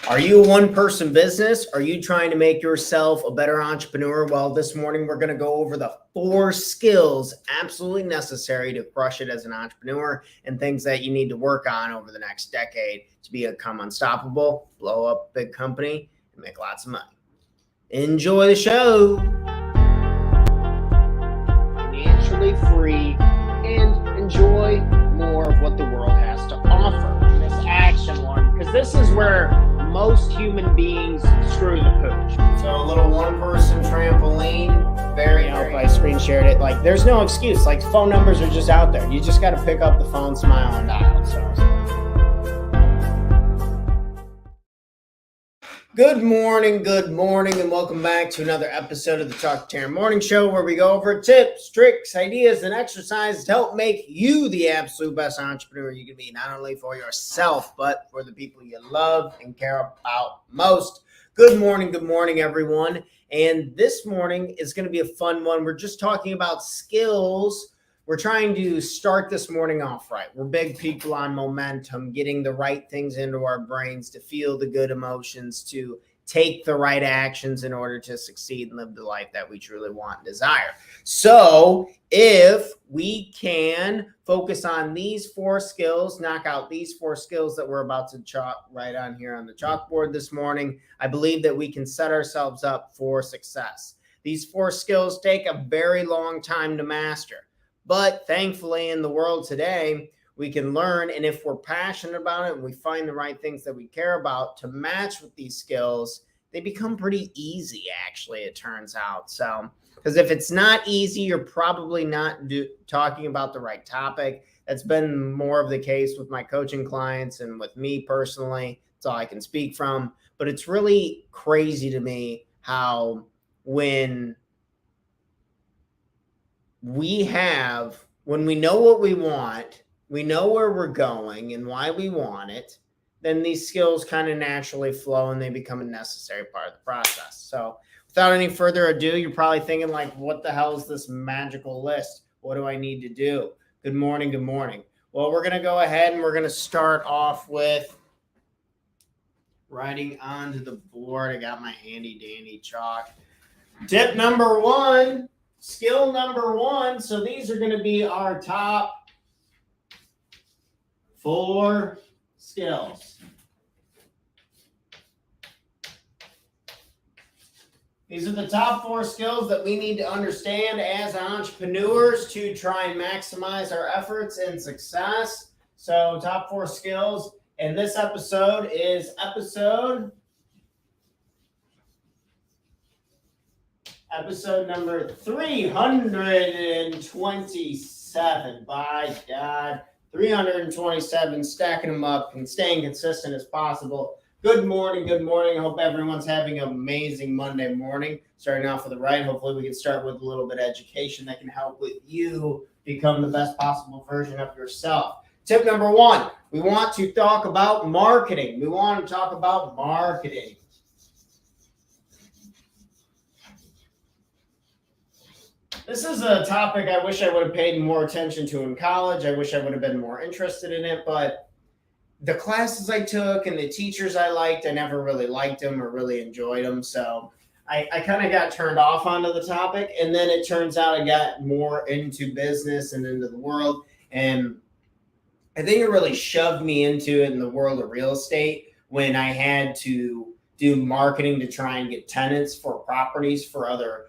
Are you a one-person business? Are you trying to make yourself a better entrepreneur? Well, this morning we're going to go over the 4 skills absolutely necessary to crush it as an entrepreneur and things that you need to work on over the next decade to become unstoppable, blow up a big company, and make lots of money. Enjoy the show. Financially free and enjoy more of what the world has to offer in this action one, because this is where most human beings screw the pooch. So a little one-person trampoline, very I screen shared it. Like, there's no excuse. Like, phone numbers are just out there. You just got to pick up the phone, smile, and dial. So. Good morning, and welcome back to another episode of the Talk to Taryn Morning Show, where we go over tips, tricks, ideas, and exercises to help make you the absolute best entrepreneur you can be, not only for yourself, but for the people you love and care about most. Good morning, everyone. And this morning is going to be a fun one. We're just talking about skills. We're trying to start this morning off right. We're big people on momentum, getting the right things into our brains to feel the good emotions, to take the right actions in order to succeed and live the life that we truly want and desire. So if we can focus on these 4 skills, knock out these 4 skills that we're about to chalk right on here on the chalkboard this morning, I believe that we can set ourselves up for success. These 4 skills take a very long time to master. But thankfully, in the world today, we can learn, and if we're passionate about it and we find the right things that we care about to match with these skills, they become pretty easy, actually, it turns out. So, because if it's not easy, you're probably not talking about the right topic. That's been more of the case with my coaching clients and with me personally. That's all I can speak from. But it's really crazy to me how when we know what we want, we know where we're going and why we want it, then these skills kind of naturally flow and they become a necessary part of the process. So without any further ado, you're probably thinking, like, what the hell is this magical list? What do I need to do? Good morning. Well, we're going to go ahead and we're going to start off with writing onto the board. I got my handy dandy chalk. Tip number 1. Skill number 1. So these are going to be our top 4 skills. These are the top 4 skills that we need to understand as entrepreneurs to try and maximize our efforts and success. So top 4 skills. And this episode is episode number 327. By God, 327, stacking them up and staying consistent as possible. Good morning. I hope everyone's having an amazing Monday morning. Starting off with the right. Hopefully we can start with a little bit of education that can help with you become the best possible version of yourself. Tip number 1, we want to talk about marketing. This is a topic I wish I would have paid more attention to in college. I wish I would have been more interested in it, but the classes I took and the teachers I liked, I never really liked them or really enjoyed them. So I kind of got turned off onto the topic. And then it turns out I got more into business and into the world. And I think it really shoved me into it in the world of real estate when I had to do marketing to try and get tenants for properties for other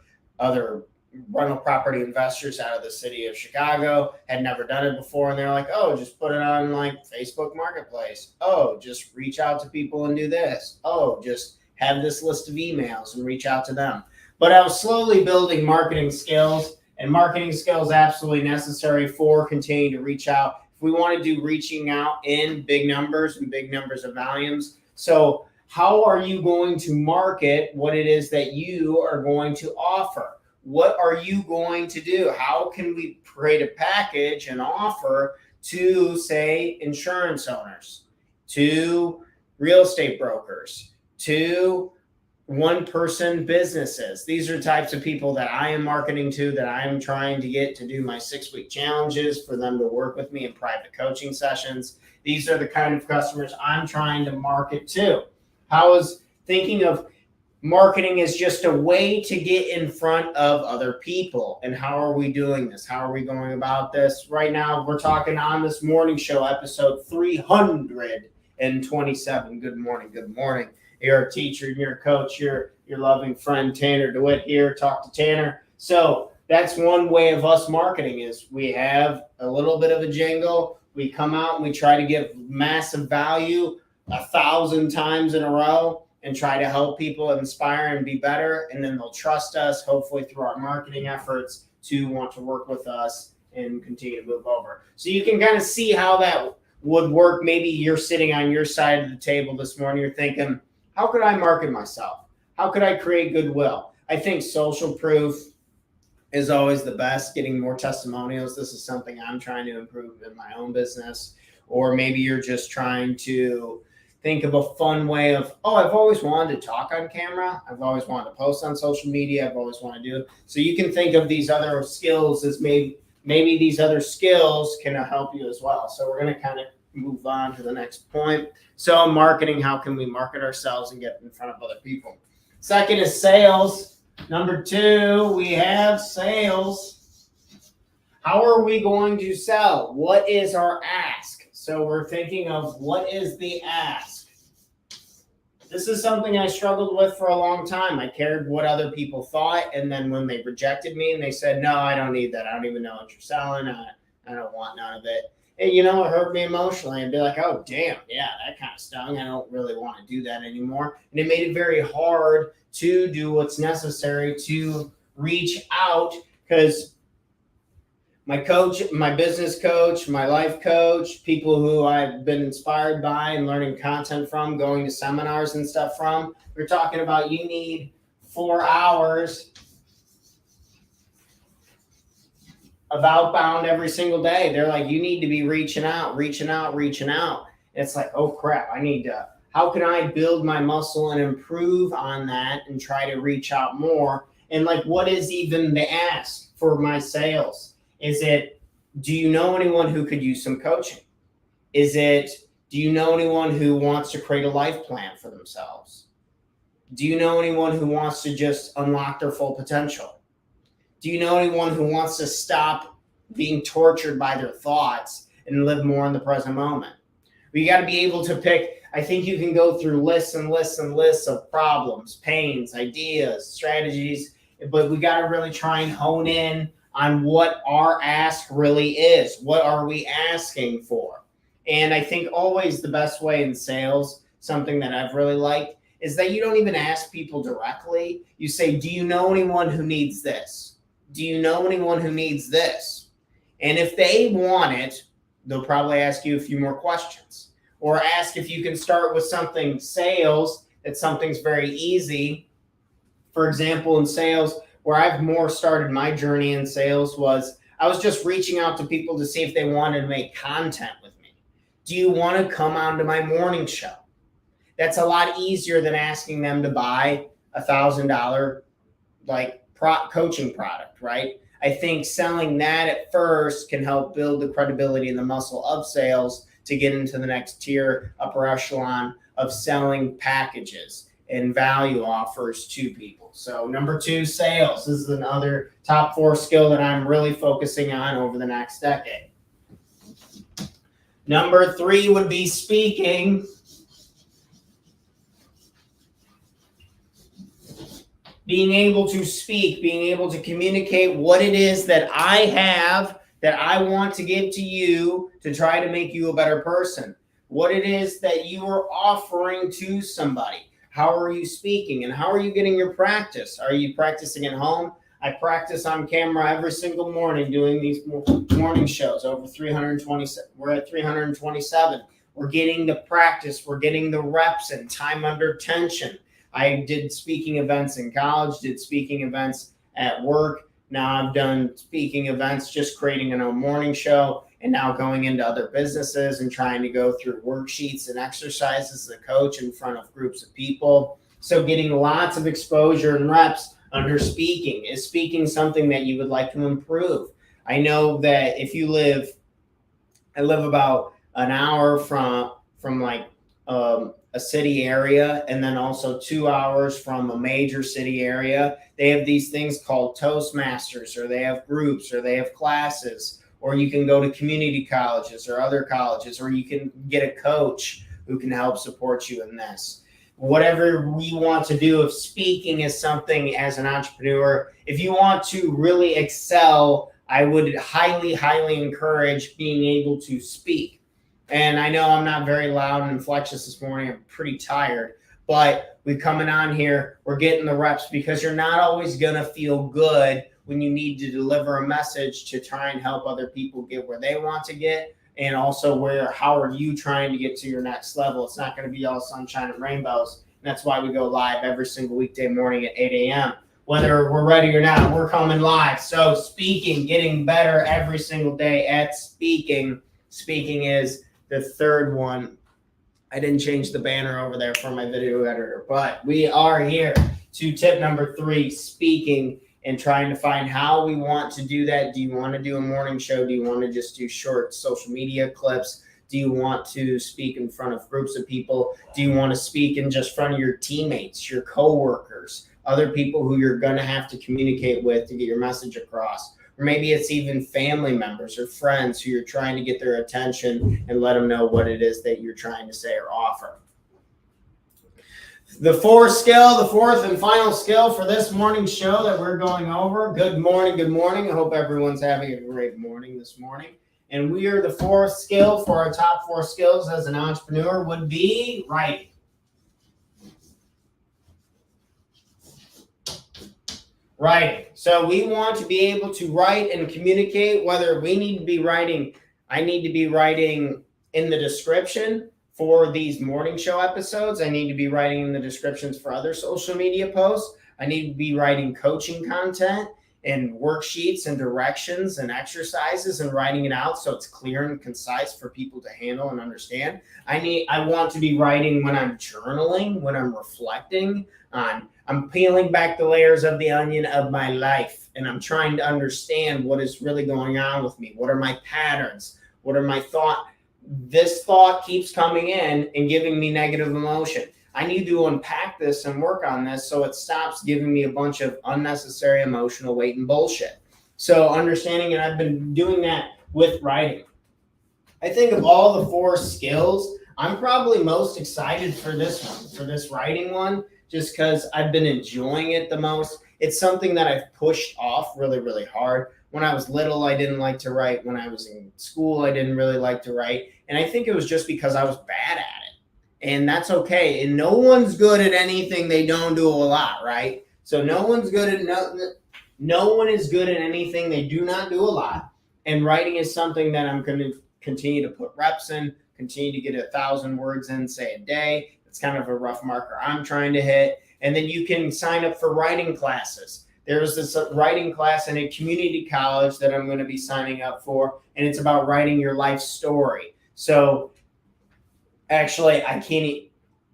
rental property investors out of the city of Chicago. Had never done it before, and they're like, oh, just put it on like Facebook Marketplace. Oh, just reach out to people and do this. Oh, just have this list of emails and reach out to them. But I was slowly building marketing skills, and marketing skills absolutely necessary for continuing to reach out. If we want to do reaching out in big numbers and big numbers of volumes. So how are you going to market what it is that you are going to offer? What are you going to do? How can we create a package and offer to, say, insurance owners, to real estate brokers, to one-person businesses? These are types of people that I am marketing to, that I am trying to get to do my 6-week challenges, for them to work with me in private coaching sessions. These are the kind of customers I'm trying to market to. How is thinking of marketing as just a way to get in front of other people? And how are we doing this? How are we going about this? Right now, we're talking on this morning show, episode 327. Good morning. Good morning. You're a teacher, you're a coach, your loving friend Tanner DeWitt here. Talk to Tanner. So that's one way of us marketing is we have a little bit of a jingle. We come out and we try to give massive value 1,000 times in a row and try to help people inspire and be better. And then they'll trust us, hopefully through our marketing efforts, to want to work with us and continue to move over. So you can kind of see how that would work. Maybe you're sitting on your side of the table this morning. You're thinking, how could I market myself? How could I create goodwill? I think social proof is always the best, getting more testimonials. This is something I'm trying to improve in my own business. Or maybe you're just trying to think of a fun way of, I've always wanted to talk on camera. I've always wanted to post on social media. I've always wanted to do it. So you can think of these other skills as maybe these other skills can help you as well. So we're going to kind of move on to the next point. So marketing, how can we market ourselves and get in front of other people? Second is sales. Number 2, we have sales. How are we going to sell? What is our ask? So we're thinking of what is the ask? This is something I struggled with for a long time. I cared what other people thought. And then when they rejected me and they said, no, I don't need that. I don't even know what you're selling. I don't want none of it. And, it hurt me emotionally. I'd be like, oh, damn, yeah, that kind of stung. I don't really want to do that anymore. And it made it very hard to do what's necessary to reach out, because my coach, my business coach, my life coach, people who I've been inspired by and learning content from, going to seminars and stuff from, we're talking about you need 4 hours of outbound every single day. They're like, you need to be reaching out. It's like, oh crap, how can I build my muscle and improve on that and try to reach out more? And like, what is even the ask for my sales? Is it, do you know anyone who could use some coaching? Is it, do you know anyone who wants to create a life plan for themselves? Do you know anyone who wants to just unlock their full potential? Do you know anyone who wants to stop being tortured by their thoughts and live more in the present moment? We got to be able to pick. I think you can go through lists and lists and lists of problems, pains, ideas, strategies, but we got to really try and hone in on what our ask really is. What are we asking for? And I think always the best way in sales, something that I've really liked, is that you don't even ask people directly. You say, do you know anyone who needs this? Do you know anyone who needs this? And if they want it, they'll probably ask you a few more questions. Or ask if you can start with something sales, that something's very easy. For example, in sales, where I've more started my journey in sales was I was just reaching out to people to see if they wanted to make content with me. Do you want to come on to my morning show? That's a lot easier than asking them to buy $1,000 coaching product, right? I think selling that at first can help build the credibility and the muscle of sales to get into the next tier, upper echelon of selling packages and value offers to people. So number 2, sales. This is another top 4 skill that I'm really focusing on over the next decade. Number 3 would be speaking. Being able to speak, being able to communicate what it is that I have that I want to give to you to try to make you a better person. What it is that you are offering to somebody. How are you speaking and how are you getting your practice? Are you practicing at home? I practice on camera every single morning doing these morning shows, over 327. We're at 327. We're getting the practice. We're getting the reps and time under tension. I did speaking events in college, did speaking events at work. Now I've done speaking events, just creating a morning show, and now going into other businesses and trying to go through worksheets and exercises as a coach in front of groups of people. So getting lots of exposure and reps under speaking. Is speaking something that you would like to improve? I know that if you I live about an hour from like a city area, and then also 2 hours from a major city area. They have these things called Toastmasters, or they have groups, or they have classes, or you can go to community colleges or other colleges, or you can get a coach who can help support you in this. Whatever we want to do, if speaking is something as an entrepreneur, if you want to really excel, I would highly, highly encourage being able to speak. And I know I'm not very loud and inflectious this morning. I'm pretty tired, but we're coming on here. We're getting the reps, because you're not always going to feel good when you need to deliver a message to try and help other people get where they want to get. And also, how are you trying to get to your next level? It's not going to be all sunshine and rainbows. And that's why we go live every single weekday morning at 8 a.m. Whether we're ready or not, we're coming live. So speaking, getting better every single day at speaking. Speaking is the third one. I didn't change the banner over there for my video editor, but we are here to tip number 3, speaking, and trying to find how we want to do that. Do you want to do a morning show? Do you want to just do short social media clips? Do you want to speak in front of groups of people? Do you want to speak in just front of your teammates, your coworkers, other people who you're going to have to communicate with to get your message across? Or maybe it's even family members or friends who you're trying to get their attention and let them know what it is that you're trying to say or offer. The fourth and final skill for this morning's show that we're going over. Good morning. Good morning. I hope everyone's having a great morning this morning. And the fourth skill for our top 4 skills as an entrepreneur would be writing. Writing. So we want to be able to write and communicate, whether we need to be writing. I need to be writing in the description for these morning show episodes. I need to be writing in the descriptions for other social media posts. I need to be writing coaching content and worksheets and directions and exercises and writing it out so it's clear and concise for people to handle and understand. I want to be writing when I'm journaling, when I'm reflecting on, I'm peeling back the layers of the onion of my life, and I'm trying to understand what is really going on with me. What are my patterns? What are my thoughts? This thought keeps coming in and giving me negative emotion. I need to unpack this and work on this so it stops giving me a bunch of unnecessary emotional weight and bullshit. So understanding, and I've been doing that with writing. I think of all the 4 skills, I'm probably most excited for this one, for this writing one, just because I've been enjoying it the most. It's something that I've pushed off really, really hard. When I was little, I didn't like to write. When I was in school, I didn't really like to write. And I think it was just because I was bad at it. And that's okay. And no one's good at anything they don't do a lot, right? So no one is good at anything they do not do a lot. And writing is something that I'm going to continue to put reps in, continue to get 1,000 words in, say, a day. It's kind of a rough marker I'm trying to hit. And then you can sign up for writing classes. There's this writing class in a community college that I'm going to be signing up for, and it's about writing your life story. So actually,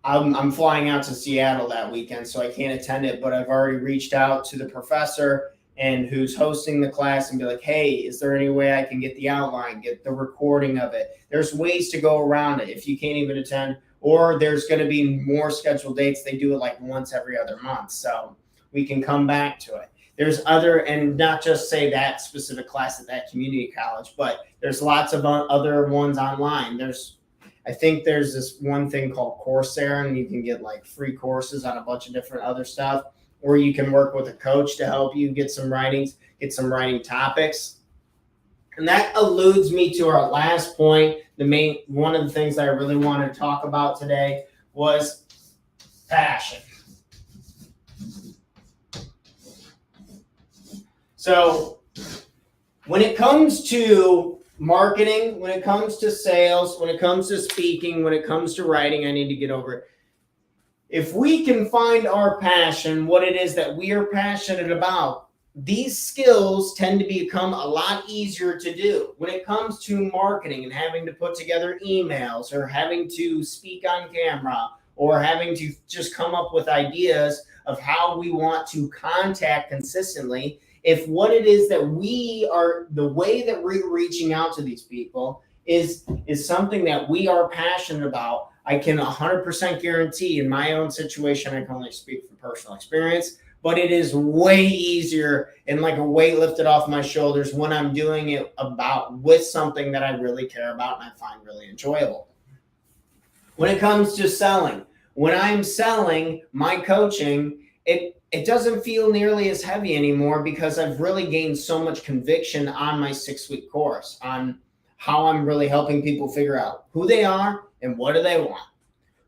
I'm flying out to Seattle that weekend, so I can't attend it, but I've already reached out to the professor and who's hosting the class and be like, hey, is there any way I can get the outline, get the recording of it? There's ways to go around it if you can't even attend, or there's going to be more scheduled dates. They do it like once every other month, so we can come back to it. There's and not just say that specific class at that community college, but there's lots of other ones online. I think there's this one thing called Coursera, and you can get like free courses on a bunch of different other stuff, or you can work with a coach to help you get some writing topics. And that alludes me to our last point. One of the things that I really wanted to talk about today was passion. So when it comes to marketing, when it comes to sales, when it comes to speaking, when it comes to writing, I need to get over it. If we can find our passion, what it is that we are passionate about, these skills tend to become a lot easier to do. When it comes to marketing and having to put together emails, or having to speak on camera, or having to just come up with ideas of how we want to contact consistently, if what it is that the way that we're reaching out to these people is something that we are passionate about, I can 100% guarantee in my own situation, I can only speak from personal experience, but it is way easier and like a weight lifted off my shoulders when I'm doing it with something that I really care about and I find really enjoyable. When it comes to selling, when I'm selling my coaching, it doesn't feel nearly as heavy anymore because I've really gained so much conviction on my 6-week course on how I'm really helping people figure out who they are and what do they want.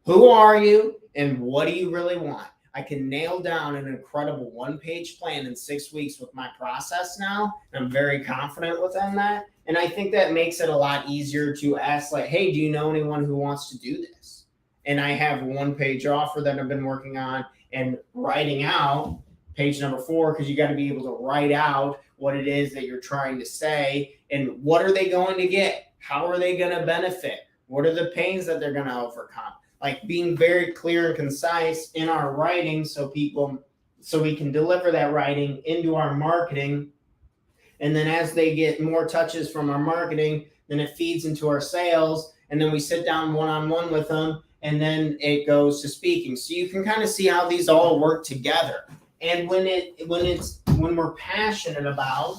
Who are you and what do you really want? I can nail down an incredible 1-page plan in 6 weeks with my process now. And I'm very confident within that. And I think that makes it a lot easier to ask, like, hey, do you know anyone who wants to do this? And I have a 1-page offer that I've been working on and writing out page number 4, because you got to be able to write out what it is that you're trying to say and what are they going to get? How are they going to benefit? What are the pains that they're going to overcome? Like being very clear and concise in our writing so we can deliver that writing into our marketing. And then as they get more touches from our marketing, then it feeds into our sales. And then we sit down one-on-one with them. And then it goes to speaking. So you can kind of see how these all work together. And when we're passionate about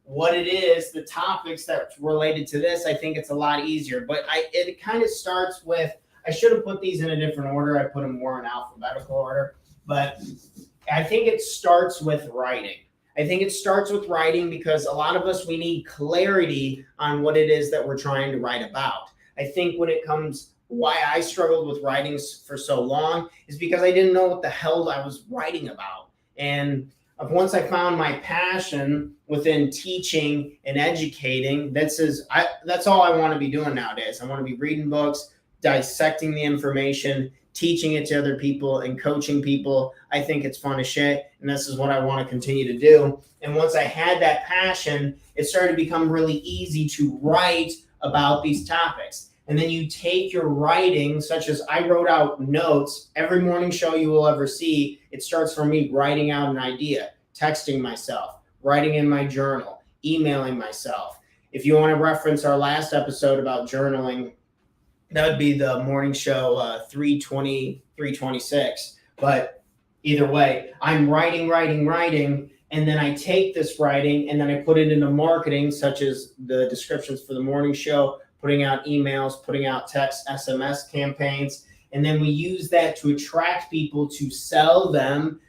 what it is, the topics that's related to this, I think it's a lot easier. But it kind of starts with, I should have put these in a different order. I put them more in alphabetical order. But I think it starts with writing. I think it starts with writing because a lot of us, we need clarity on what it is that we're trying to write about. I think when it comes, why I struggled with writing for so long is because I didn't know what the hell I was writing about. And once I found my passion within teaching and educating, that's all I want to be doing nowadays. I want to be reading books, dissecting the information, teaching it to other people and coaching people. I think it's fun as shit. And this is what I want to continue to do. And once I had that passion, it started to become really easy to write about these topics. And then you take your writing, such as I wrote out notes. Every morning show you will ever see, it starts from me writing out an idea, texting myself, writing in my journal, emailing myself. If you want to reference our last episode about journaling, that would be the morning show 320, 326. But either way, I'm writing, and then I take this writing and then I put it into marketing, such as the descriptions for the morning show, putting out emails, putting out text, SMS campaigns. And then we use that to attract people, to sell them,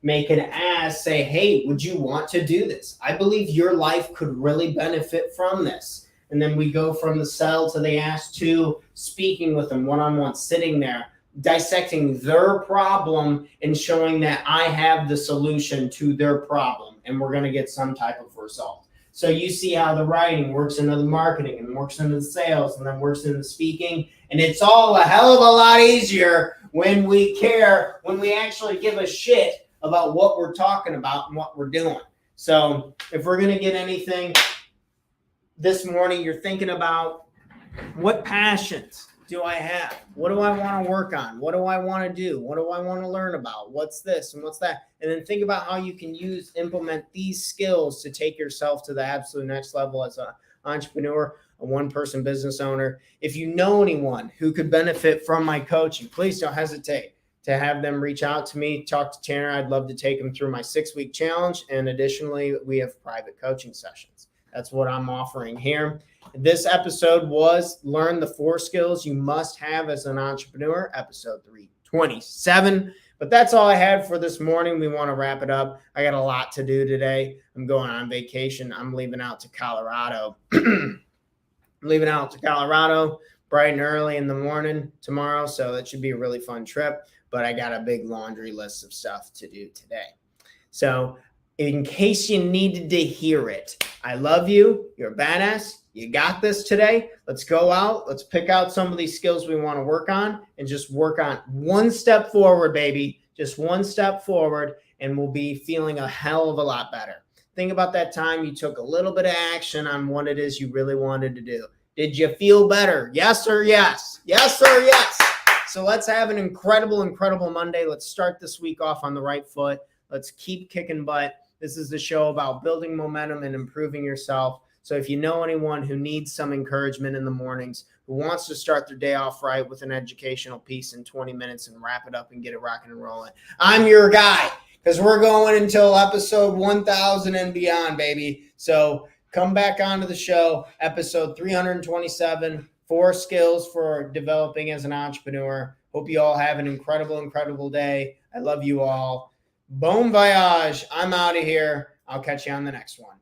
make an ask, say, hey, would you want to do this? I believe your life could really benefit from this. And then we go from the sell to the ask to speaking with them one-on-one, sitting there, dissecting their problem and showing that I have the solution to their problem. And we're going to get some type of result. So you see how the writing works into the marketing and works into the sales and then works into the speaking. And it's all a hell of a lot easier when we care, when we actually give a shit about what we're talking about and what we're doing. So if we're going to get anything this morning, you're thinking about, what passions do I have? What do I want to work on? What do I want to do? What do I want to learn about? What's this and what's that? And then think about how you can implement these skills to take yourself to the absolute next level as an entrepreneur, a one-person business owner. If you know anyone who could benefit from my coaching, please don't hesitate to have them reach out to me, talk to Tanner. I'd love to take them through my 6-week challenge. And additionally, we have private coaching sessions. That's what I'm offering here. This episode was Learn the 4 Skills You Must Have as an Entrepreneur, episode 327. But that's all I had for this morning. We want to wrap it up. I got a lot to do today. I'm going on vacation. I'm leaving out to Colorado. Bright and early in the morning tomorrow. So that should be a really fun trip. But I got a big laundry list of stuff to do today. So in case you needed to hear it, I love you. You're a badass. You got this today. Let's go out. Let's pick out some of these skills we want to work on and just work on one step forward, baby. Just one step forward, and we'll be feeling a hell of a lot better. Think about that time you took a little bit of action on what it is you really wanted to do. Did you feel better? Yes or yes? Yes or yes? So let's have an incredible, incredible Monday. Let's start this week off on the right foot. Let's keep kicking butt. This is the show about building momentum and improving yourself. So if you know anyone who needs some encouragement in the mornings, who wants to start their day off right with an educational piece in 20 minutes and wrap it up and get it rocking and rolling, I'm your guy, because we're going until episode 1000 and beyond, baby. So come back onto the show, episode 327, 4 skills for developing as an entrepreneur. Hope you all have an incredible day. I love you all. Bon voyage. I'm out of here. I'll catch you on the next one.